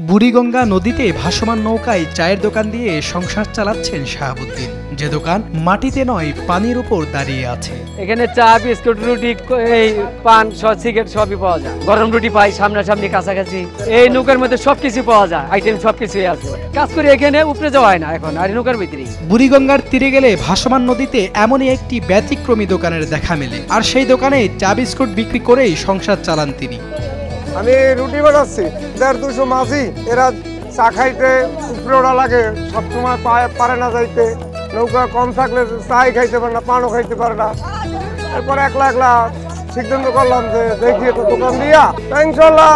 বুড়িগঙ্গা নদীতে ভাসমান নৌকায় চায়ের দোকান দিয়ে সংসার চালাচ্ছেন শাহাবুদ্দিন, যে দোকান মাটিতে নয় পানির উপর দাঁড়িয়ে আছে। এখানে চা, বিস্কুট, রুটি, এই পান, সিগারেট সবই পাওয়া যায়। গরম রুটি পাই সামনাসামনি কাছাকাছি। এই নৌকার মধ্যে সবকিছু পাওয়া যায়, আইটেম সবকিছুই আছে। কাজ করে এখানে উপরে যাওয়া হয় না এখন, আর নৌকার ভিতরেই। বুড়িগঙ্গার তীরে গেলে ভাসমান নদীতে এমনই একটি ব্যতিক্রমী দোকানের দেখা মেলে, আর সেই দোকানে চা বিস্কুট বিক্রি করেই সংসার চালান তিনি। আমি রুটি বানাচ্ছি, 150-200 মাঝি, এরা চা খাইতে উপরে ওরা লাগে, সবসময় পারে না যাইতে। নৌকা কম থাকলে চাই খাইতে পারে না, পানও খাইতে পারে না। এরপর একলা সিদ্ধান্ত করলাম যে দেখি একটা দোকান দিয়া, ইনশাল্লাহ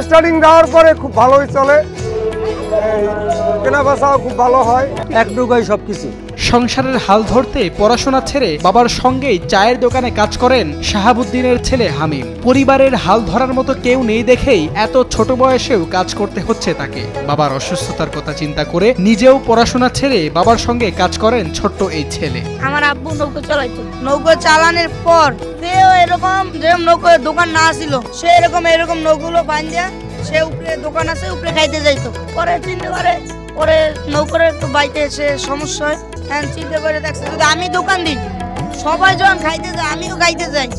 স্টার্টিং দেওয়ার পরে খুব ভালোই চলে, কেনা বেচাও খুব ভালো হয়, এক নৌকায় সবকিছু। সংসারের হাল ধরতে পড়াশোনা ছেড়ে বাবার সঙ্গেই চায়ের দোকানে কাজ করেন শাহাবুদ্দিনের ছেলে হামিম। পরিবারের হাল ধরার মতো কেউ নেই দেখেই এত ছোট বয়সেও কাজ করতে হচ্ছে তাকে। বাবার অসুস্থতার কথা চিন্তা করে নিজেও পড়াশোনা ছেড়ে বাবার সঙ্গে কাজ করেন ছোট্ট এই ছেলে। আমার আব্বু নৌকা চালাইতো, নৌকা চালানোর পর সেও এরকম যেরকম নৌকার দোকান না ছিল, সে এরকম নৌকাগুলো বাঁধিয়া সে উপরে দোকান আছে, উপরে খাইতে যাইতো। পরে চিন্তা করে পরে নৌকার একটু বাইতে এসে সমস্যা হয়, চিন্তা করে দেখছে যদি আমি দোকান দিই, সবাই যখন খাইতে যায় আমিও খাইতে যাই,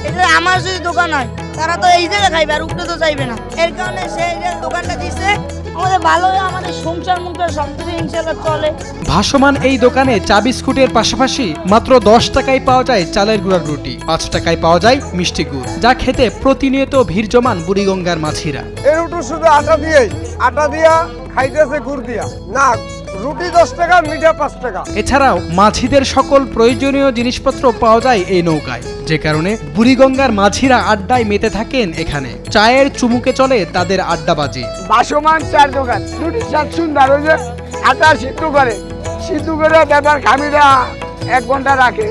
এটা আমার যদি দোকান হয় তারা তো এই জায়গায় খাইবে, আর উপরে তো চাইবে না। এর কারণে সে দোকানটা দিচ্ছে, আমাদের ভালো, আমাদের সংসার মুখের সবকিছু ইনশাআল্লাহ চলে। ভাসমান এই দোকানে চা বিস্কুটের পাশাপাশি মাত্র 10 টাকায় পাওয়া যায় চালের গুঁড়ার রুটি, 5 টাকায় পাওয়া যায় মিষ্টি গুড়, যা খেতে প্রতিনিয়ত ভিড় জমান বুড়িগঙ্গার মাঝিরা। এই রুটি শুধু আটা দিয়া খাইতেছে গুড় দিয়া না, রুটি 10 টাকা, মিঠা 5 টাকা। এছাড়াও মাঝিদের সকল প্রয়োজনীয় জিনিসপত্র পাওয়া যায় এই নৌকায়, যে কারণে বুড়িগঙ্গার মাঝিরা আড্ডায় মেতে থাকেন এখানে। চায়ের চুমুকে চলে তাদের আড্ডাবাজি। ভাসমান চার দোকান, রুটির স্বাদ সুন্দর, ওই যে আটা সিদ্ধ করে ব্যাপার খামিরা 1 ঘন্টা রাখে,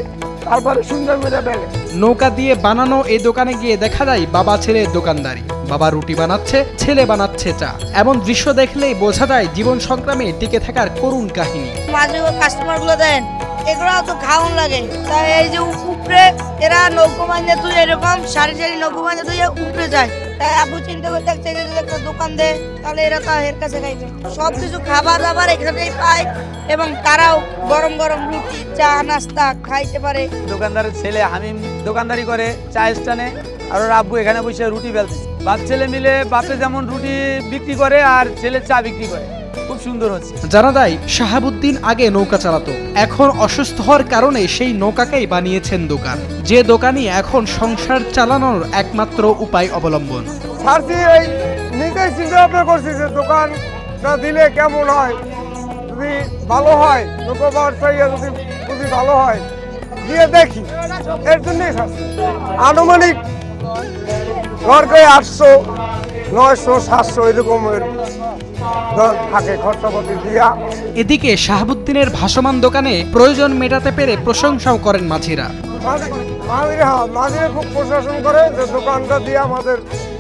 তারপরে সুন্দর করে বেলে। নৌকা দিয়ে বানানো এই দোকানে গিয়ে দেখা যায় বাবা ছেলের দোকানদারি। বাবা রুটি বানাচ্ছে, ছেলে বানাচ্ছে চা। এমন দৃশ্য দেখলেই বোঝা যায় জীবন সংগ্রামে টিকে থাকার করুণ কাহিনী। মাঝে কাস্টমার গুলো দেন, এগুলো তো খাওয়ান লাগে, তাই এই যে উপরে এরা নৌকো বাঁধে তুই এরকম সারি নৌকো বাঁধে তুই উপরে যায়। তাই আপু চিন্তা করে দেখছে যদি একটা দোকান দেয় তাহলে এরা তো এর কাছে খাইবে। সবকিছু খাবার দাবার এখানেই পায়, এবং তারাও গরম রুটি, চা, নাস্তা খাইতে পারে। দোকানদারের ছেলে হামিম দোকানদারি করে চা স্টানে, আর ওর আব্বু এখানে বসে রুটি বেলতেছে। বাপ ছেলে মিলে, বাপে যেমন রুটি বিক্রি করে আর ছেলে চা বিক্রি করে, খুব সুন্দর হচ্ছে। জানা যায় শাহাবুদ্দিন আগে নৌকা চালাতো, এখন অসুস্থ হওয়ার কারণে সেই নৌকাকেই বানিয়েছেন দোকান, যে দোকানই এখন সংসার চালানোর একমাত্র উপায় অবলম্বন। এই নিজেই চিন্তা ভাবনা করছি যে দোকানটা দিলে কেমন হয়, যদি ভালো হয় নৌকা পাওয়ার চাইয়া যদি ভালো হয় দিয়ে দেখি, এর জন্যই আনুমানিক ঘরকে 800, 900, 700 এরকমের থাকে খরচাপাতি দিয়া। এদিকে শাহাবুদ্দিনের ভাসমান দোকানে প্রয়োজন মেটাতে পেরে প্রশংসাও করেন মাঝিরা। মাঝিরা খুব প্রশাসন করে যে দোকানটা দিয়ে আমাদের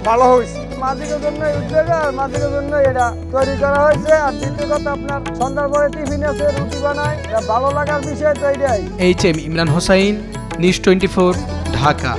ভালো হয়েছে। মাঝিদের জন্য উদ্যোগ, আর মাঝিদের জন্য এটা তৈরি করা হয়েছে। আর দ্বিতীয় কথা, আপনার সন্ধ্যার পরে টিফিন আছে, রুটি বানায়, ভালো লাগার বিষয় তো এটাই। HM Imran Hossain, news 24, Dhaka.